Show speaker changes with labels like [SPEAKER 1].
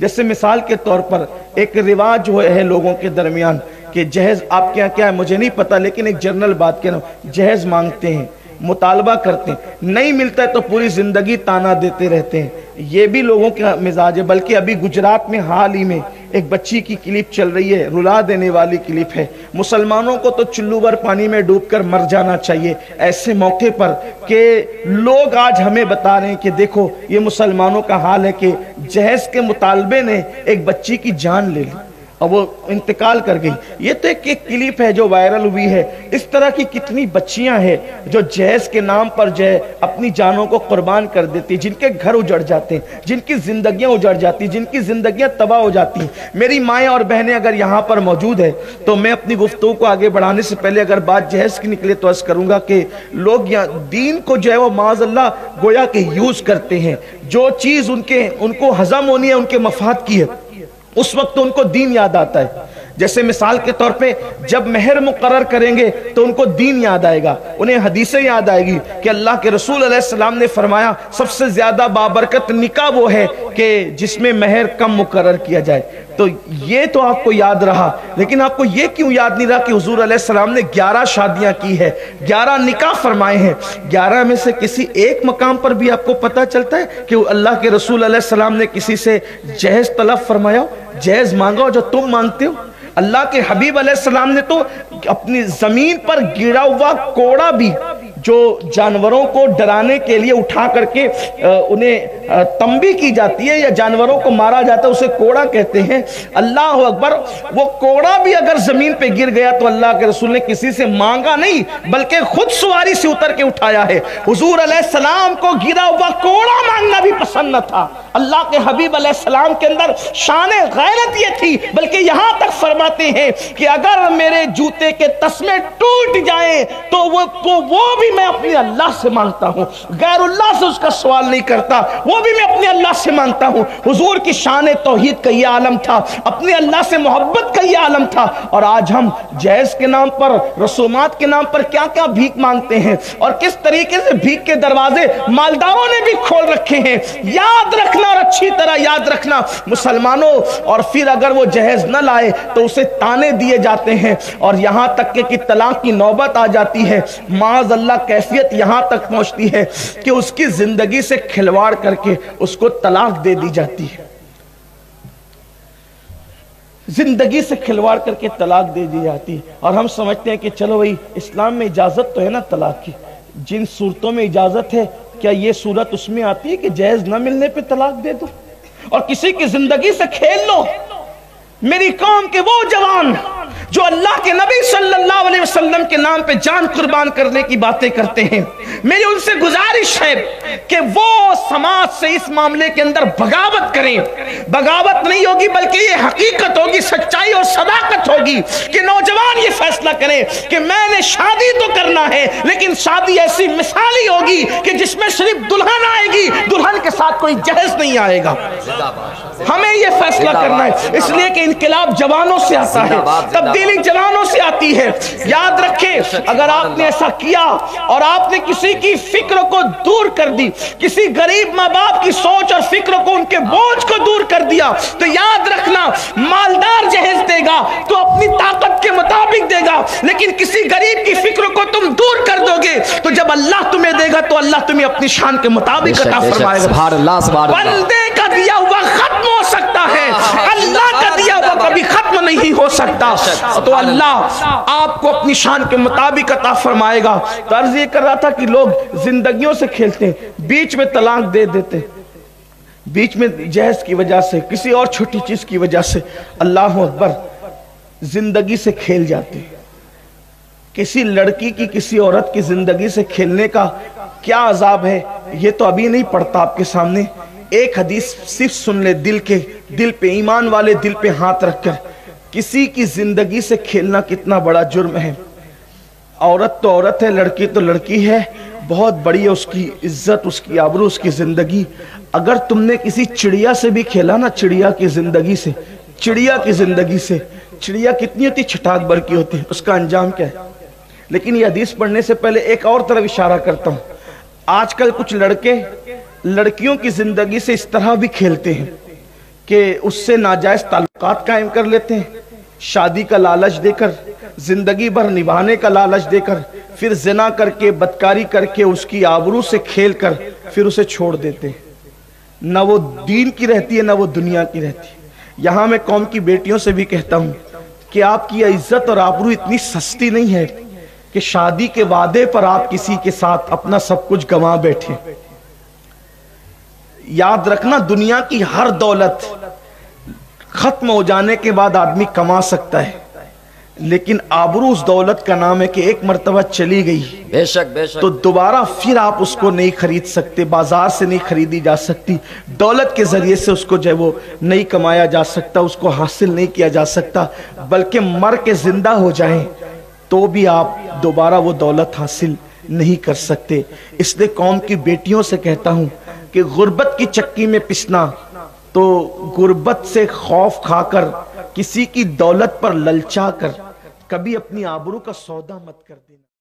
[SPEAKER 1] جیسے مثال کے طور پر ایک رواج ہے لوگوں کے درمیان کہ جہیز آپ کے یہاں کیا ہے مجھے نہیں پتا، لیکن ایک جنرل بات کہنا، جہیز مانگتے ہیں، مطالبہ کرتے ہیں، نہیں ملتا ہے تو پوری زندگی تانا دیتے رہتے ہیں۔ یہ بھی لوگوں کا مزاج ہے۔ بلکہ ابھی گجرات میں حال ہی میں ایک بچی کی کلپ چل رہی ہے، رلا دینے والی کلپ ہے۔ مسلمانوں کو تو چلو بھر پانی میں ڈوب کر مر جانا چاہیے ایسے موقع پر کہ لوگ آج ہمیں بتا رہے ہیں کہ دیکھو یہ مسلمانوں کا حال ہے کہ جہیز کے مطالبے نے ایک بچی کی جان لے لی اور وہ انتقال کر گئی۔ یہ تو ایک کلپ ہے جو وائرل ہوئی ہے۔ اس طرح کی کتنی بچیاں ہیں جو جہیز کے نام پر جو ہے اپنی جانوں کو قربان کر دیتی، جن کے گھر اجڑ جاتے ہیں، جن کی زندگیاں اجڑ جاتی، جن کی زندگیاں تباہ ہو جاتی ہیں۔ میری مائیں اور بہنیں اگر یہاں پر موجود ہیں تو میں اپنی گفتگو کو آگے بڑھانے سے پہلے اگر بات جہیز کی نکلے تو عرض کروں گا کہ لوگ یہاں دین کو جو ہے وہ معاذ اللہ گویا کہ یوز کرتے ہیں۔ جو چیز ان کو ہضم ہونی ہے ان کے مفاد کی ہے، اس وقت ان کو دین یاد آتا ہے۔ جیسے مثال کے طور پہ جب مہر مقرر کریں گے تو ان کو دین یاد آئے گا، انہیں حدیثیں یاد آئے گی کہ اللہ کے رسول علیہ السلام نے فرمایا سب سے زیادہ بابرکت نکاح وہ ہے کہ جس میں مہر کم مقرر کیا جائے۔ تو یہ تو آپ کو یاد رہا، لیکن آپ کو یہ کیوں یاد نہیں رہا کہ حضور علیہ السلام نے 11 شادیاں کی ہے، 11 نکاح فرمائے ہیں۔ 11 میں سے کسی ایک مقام پر بھی آپ کو پتہ چلتا ہے کہ اللہ کے رسول علیہ السلام نے کسی سے جہیز طلب فرمایا ہو، جہیز مانگا ہو جو تم مانگتے ہو؟ اللہ کے حبیب علیہ السلام نے تو اپنی زمین پر گرا ہوا کوڑا بھی جو جانوروں کو ڈرانے کے لیے اٹھا کر کے انہیں تنبیہ کی جاتی ہے یا جانوروں کو مارا جاتا ہے، اسے کوڑا کہتے ہیں۔ اللہ اکبر، وہ کوڑا بھی اگر زمین پہ گر گیا تو اللہ کے رسول نے کسی سے مانگا نہیں بلکہ خود سواری سے اتر کے اٹھایا ہے۔ حضور علیہ السلام کو گرا ہوا کوڑا مانگنا بھی پسند نہ تھا۔ اللہ کے حبیب علیہ السلام کے اندر شان غیرت یہ تھی، بلکہ یہاں تک فرماتے ہیں کہ اگر میرے جوتے کے تسمے ٹوٹ جائیں تو وہ بھی میں اپنے اللہ سے مانگتا ہوں، غیر اللہ سے اس کا سوال نہیں کرتا، وہ بھی میں اپنے اللہ سے مانگتا ہوں۔ حضور کی شان توحید کا یہ عالم تھا، اپنے اللہ سے محبت کا یہ عالم تھا۔ اور آج ہم جہیز کے نام پر، رسومات کے نام پر کیا کیا بھیک مانگتے ہیں اور کس طریقے سے بھیک کے دروازے مالداروں نے بھی کھول رکھے ہیں۔ یاد رکھنا اور اچھی طرح یاد رکھنا مسلمانوں، اور پھر اگر وہ جہیز نہ لائے تو اسے تانے دیے جاتے ہیں اور یہاں تک کہ طلاق کی نوبت آ جاتی ہے۔ معاذ اللہ کیفیت یہاں تک پہنچتی ہے کہ اس کی زندگی سے کھلواڑ کر کے اس کو طلاق دے دی جاتی ہے، زندگی سے کھلواڑ کر کے طلاق دے دی جاتی ہے۔ اور ہم سمجھتے ہیں کہ چلو بھائی اسلام میں اجازت تو ہے نا طلاق کی، جن صورتوں میں اجازت ہے کیا یہ صورت اس میں آتی ہے کہ جہیز نہ ملنے پہ طلاق دے دو اور کسی کی زندگی سے کھیل لو؟ میری قوم کے وہ جوان جو اللہ کے نبی صلی اللہ علیہ وسلم کے نام پہ جان قربان کرنے کی باتیں کرتے ہیں، میری ان سے گزارش ہے کہ وہ سماج سے اس معاملے کے اندر بغاوت کریں۔ بغاوت نہیں ہوگی بلکہ یہ حقیقت ہوگی، سچائی اور صداقت ہوگی کہ نوجوان یہ فیصلہ کریں کہ میں نے شادی تو کرنا ہے لیکن شادی ایسی مثالی ہوگی کہ جس میں صرف دلہن آئے گی، دلہن کے ساتھ کوئی جہیز نہیں آئے گا۔ ہمیں یہ فیصلہ کرنا ہے، اس لیے کہ انقلاب جوانوں سے آتا ہے، تبدیلی جوانوں سے آتی ہے۔ یاد رکھیں اگر آپ نے ایسا کیا اور آپ نے کسی کی فکر کو دور کر دی، کسی غریب ماں باپ کی سوچ اور فکر کو، ان کے بوجھ کو دور کر دیا، تو یاد رکھنا مالدار جہیز دے گا تو اپنی طاقت کے مطابق دے گا، لیکن کسی غریب کی فکر کو تم دور کر دو گے تو جب اللہ تمہیں دے گا تو اللہ تمہیں اپنی شان کے مطابق عطا فرمائے گا۔
[SPEAKER 2] سبحان اللہ، سبحان اللہ۔
[SPEAKER 1] بندے کا دیا ہوا ختم ہو سکتا ہے، اللہ کا دیا ہوا کبھی ختم نہیں ہو سکتا، تو اللہ آپ کو اپنی شان کے مطابق عطا فرمائے گا۔ تو عرض یہ کر رہا تھا کہ لوگ زندگیوں سے کھیلتے ہیں، بیچ میں طلاق دے دیتے، بیچ میں جہیز کی وجہ سے، کسی اور چھوٹی چیز کی وجہ سے، اللہ اکبر، زندگی سے کھیل جاتے ہیں۔ کسی لڑکی کی، کسی عورت کی زندگی سے کھیلنے کا کیا عذاب ہے یہ تو ابھی نہیں پڑھتا آپ کے سامنے۔ ایک حدیث صرف سن لے، دل پہ، ایمان والے دل پہ ہاتھ رکھ کر، کسی کی زندگی سے کھیلنا کتنا بڑا جرم ہے۔ عورت تو عورت ہے، لڑکی تو لڑکی ہے، بہت بڑی ہے اس کی عزت، اس کی آبرو، اس کی زندگی۔ اگر تم نے کسی چڑیا سے بھی کھیلا نا، چڑیا کی زندگی سے، چڑیا کی زندگی سے، چڑیا کتنی ہوتی، چھٹاک بھر کی ہوتی ہے، اس کا انجام کیا ہے؟ لیکن یہ حدیث پڑھنے سے پہلے ایک اور طرف اشارہ کرتا ہوں۔ آج کل کچھ لڑکے لڑکیوں کی زندگی سے اس طرح بھی کھیلتے ہیں کہ اس سے ناجائز تعلقات قائم کر لیتے ہیں، شادی کا لالچ دے کر، زندگی بھر نبھانے کا لالچ دے کر، پھر زنا کر کے، بدکاری کر کے، اس کی آبرو سے کھیل کر پھر اسے چھوڑ دیتے ہیں۔ نہ وہ دین کی رہتی ہے، نہ وہ دنیا کی رہتی ہے۔ یہاں میں قوم کی بیٹیوں سے بھی کہتا ہوں کہ آپ کی عزت اور آبرو اتنی سستی نہیں ہے کہ شادی کے وعدے پر آپ کسی کے ساتھ اپنا سب کچھ گنوا بیٹھے۔ یاد رکھنا، دنیا کی ہر دولت ختم ہو جانے کے بعد آدمی کما سکتا ہے، لیکن آبرو اس دولت کا نام ہے کہ ایک مرتبہ چلی گئی
[SPEAKER 2] بے شک بے شک
[SPEAKER 1] تو دوبارہ پھر آپ اس کو نہیں خرید سکتے، بازار سے نہیں خریدی جا سکتی، دولت کے ذریعے سے اس کو جو ہے وہ نہیں کمایا جا سکتا، اس کو حاصل نہیں کیا جا سکتا، بلکہ مر کے زندہ ہو جائیں تو بھی آپ دوبارہ وہ دولت حاصل نہیں کر سکتے۔ اس لیے قوم کی بیٹیوں سے کہتا ہوں کہ غربت کی چکی میں پسنا، تو غربت سے خوف کھا کر، کسی کی دولت پر للچا کر کبھی اپنی آبرو کا سودا مت کر دینا۔